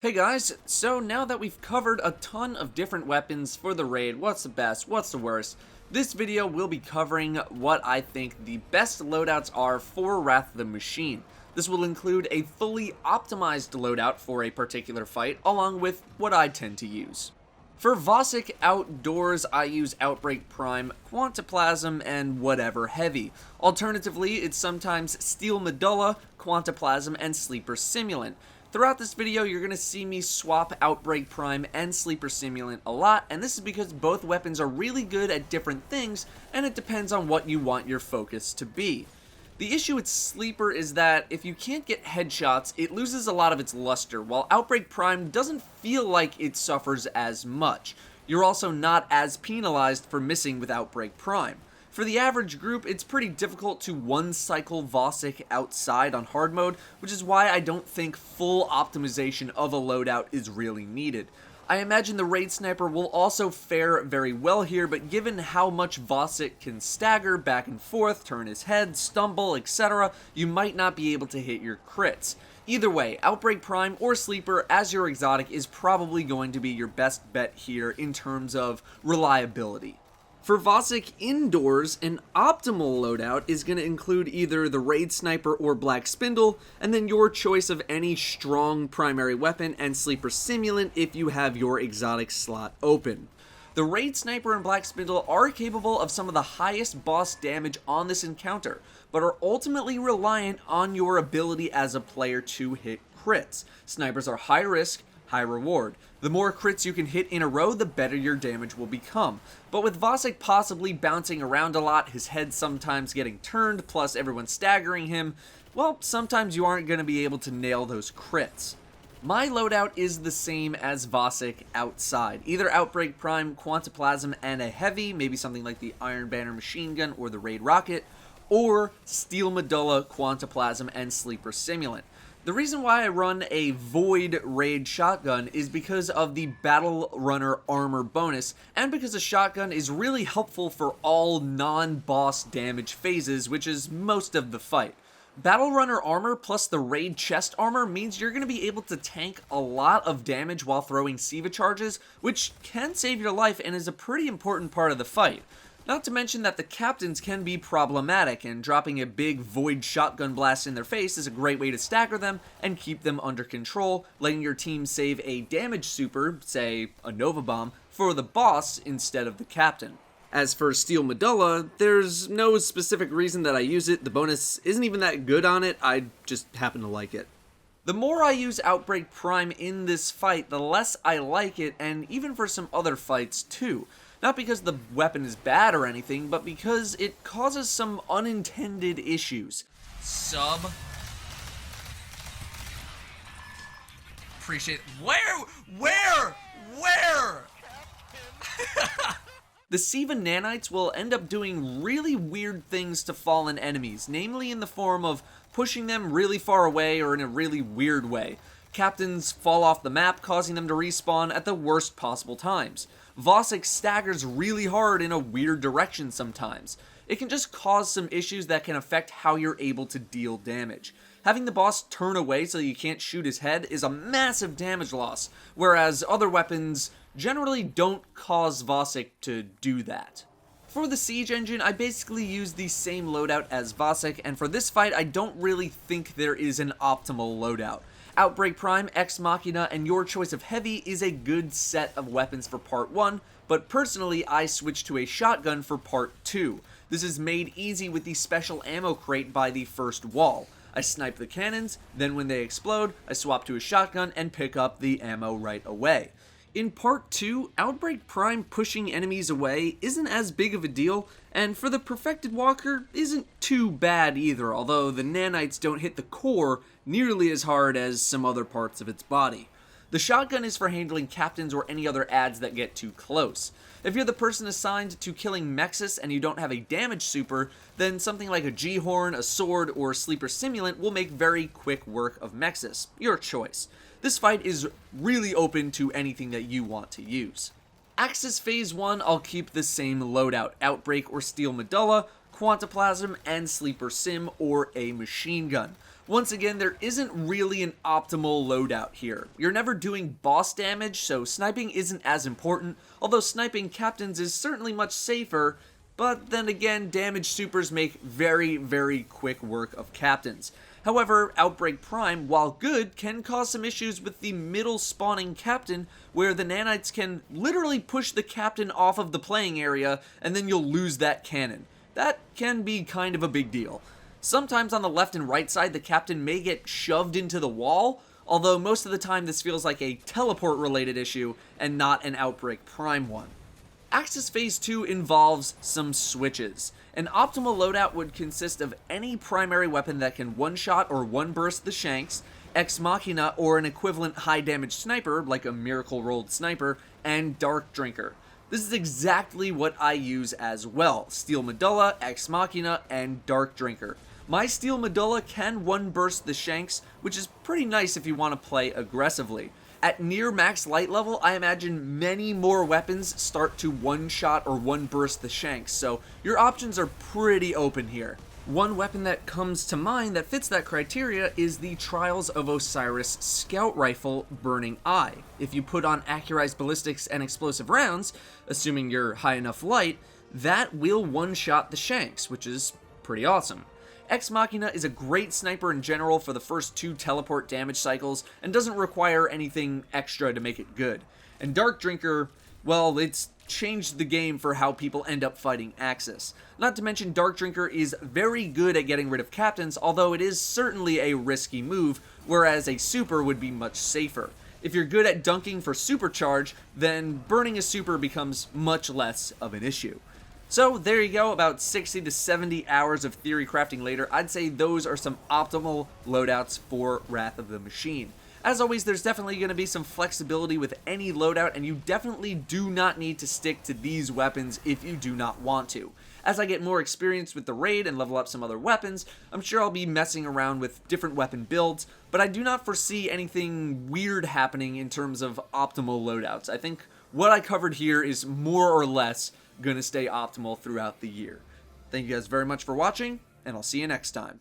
Hey guys, so now that we've covered a ton of different weapons for the raid, what's the best, what's the worst, this video will be covering what I think the best loadouts are for Wrath of the Machine. This will include a fully optimized loadout for a particular fight, along with what I tend to use. For Vasek outdoors, I use Outbreak Prime, Quantaplasm, and whatever heavy. Alternatively, it's sometimes Steel Medulla, Quantaplasm, and Sleeper Simulant. Throughout this video, you're going to see me swap Outbreak Prime and Sleeper Simulant a lot, and this is because both weapons are really good at different things, and it depends on what you want your focus to be. The issue with Sleeper is that if you can't get headshots, it loses a lot of its luster, while Outbreak Prime doesn't feel like it suffers as much. You're also not as penalized for missing with Outbreak Prime. For the average group, it's pretty difficult to one-cycle Vasek outside on hard mode, which is why I don't think full optimization of a loadout is really needed. I imagine the Raid Sniper will also fare very well here, but given how much Vasek can stagger back and forth, turn his head, stumble, etc., you might not be able to hit your crits. Either way, Outbreak Prime or Sleeper as your exotic is probably going to be your best bet here in terms of reliability. For Vasek indoors, an optimal loadout is going to include either the Raid Sniper or Black Spindle, and then your choice of any strong primary weapon and Sleeper Simulant if you have your exotic slot open. The Raid Sniper and Black Spindle are capable of some of the highest boss damage on this encounter, but are ultimately reliant on your ability as a player to hit crits. Snipers are high risk, high reward. The more crits you can hit in a row, the better your damage will become. But with Vasek possibly bouncing around a lot, his head sometimes getting turned, plus everyone staggering him, well, sometimes you aren't going to be able to nail those crits. My loadout is the same as Vasek outside. Either Outbreak Prime, Quantaplasm, and a heavy, maybe something like the Iron Banner machine gun or the Raid Rocket, or Steel Medulla, Quantaplasm, and Sleeper Simulant. The reason why I run a Void Raid shotgun is because of the Battle Runner armor bonus, and because a shotgun is really helpful for all non-boss damage phases, which is most of the fight. Battle Runner armor plus the Raid chest armor means you're going to be able to tank a lot of damage while throwing Siva charges, which can save your life and is a pretty important part of the fight. Not to mention that the captains can be problematic, and dropping a big void shotgun blast in their face is a great way to stagger them and keep them under control, letting your team save a damage super, say a Nova Bomb, for the boss instead of the captain. As for Steel Medulla, there's no specific reason that I use it, the bonus isn't even that good on it, I just happen to like it. The more I use Outbreak Prime in this fight, the less I like it, and even for some other fights too. Not because the weapon is bad or anything, but because it causes some unintended issues. Sub. Appreciate. Where? The Siva nanites will end up doing really weird things to fallen enemies, namely in the form of pushing them really far away or in a really weird way. Captains fall off the map, causing them to respawn at the worst possible times. Vasek staggers really hard in a weird direction sometimes. It can just cause some issues that can affect how you're able to deal damage. Having the boss turn away so you can't shoot his head is a massive damage loss, whereas other weapons generally don't cause Vasek to do that. For the Siege engine, I basically use the same loadout as Vasek, and for this fight, I don't really think there is an optimal loadout. Outbreak Prime, Ex Machina, and your choice of heavy is a good set of weapons for part 1, but personally I switched to a shotgun for part 2. This is made easy with the special ammo crate by the first wall. I snipe the cannons, then when they explode, I swap to a shotgun and pick up the ammo right away. In part 2, Outbreak Prime pushing enemies away isn't as big of a deal, and for the Perfected Walker isn't too bad either, although the nanites don't hit the core nearly as hard as some other parts of its body. The shotgun is for handling captains or any other adds that get too close. If you're the person assigned to killing Mexus and you don't have a damage super, then something like a G-Horn, a sword, or a Sleeper Simulant will make very quick work of Mexus. Your choice. This fight is really open to anything that you want to use. Axis Phase 1, I'll keep the same loadout, Outbreak or Steel Medulla, Quantaplasm, and Sleeper Sim, or a machine gun. Once again, there isn't really an optimal loadout here. You're never doing boss damage, so sniping isn't as important, although sniping captains is certainly much safer, but then again, damage supers make very, very quick work of captains. However, Outbreak Prime, while good, can cause some issues with the middle spawning captain, where the nanites can literally push the captain off of the playing area, and then you'll lose that cannon. That can be kind of a big deal. Sometimes on the left and right side, the captain may get shoved into the wall, although most of the time this feels like a teleport-related issue and not an Outbreak Prime one. Axis Phase 2 involves some switches. An optimal loadout would consist of any primary weapon that can one-shot or one-burst the shanks, Ex Machina or an equivalent high-damage sniper, like a Miracle Rolled Sniper, and Dark Drinker. This is exactly what I use as well: Steel Medulla, Ex Machina, and Dark Drinker. My Steel Medulla can one-burst the shanks, which is pretty nice if you want to play aggressively. At near max light level, I imagine many more weapons start to one-shot or one-burst the shanks, so your options are pretty open here. One weapon that comes to mind that fits that criteria is the Trials of Osiris Scout Rifle Burning Eye. If you put on accurized ballistics and explosive rounds, assuming you're high enough light, that will one-shot the shanks, which is pretty awesome. Ex Machina is a great sniper in general for the first 2 teleport damage cycles and doesn't require anything extra to make it good. And Dark Drinker, well, it's changed the game for how people end up fighting Axis. Not to mention, Dark Drinker is very good at getting rid of captains, although it is certainly a risky move, whereas a super would be much safer. If you're good at dunking for supercharge, then burning a super becomes much less of an issue. So there you go, about 60 to 70 hours of theory crafting later, I'd say those are some optimal loadouts for Wrath of the Machine. As always, there's definitely going to be some flexibility with any loadout, and you definitely do not need to stick to these weapons if you do not want to. As I get more experience with the raid and level up some other weapons, I'm sure I'll be messing around with different weapon builds, but I do not foresee anything weird happening in terms of optimal loadouts. I think what I covered here is more or less going to stay optimal throughout the year. Thank you guys very much for watching, and I'll see you next time.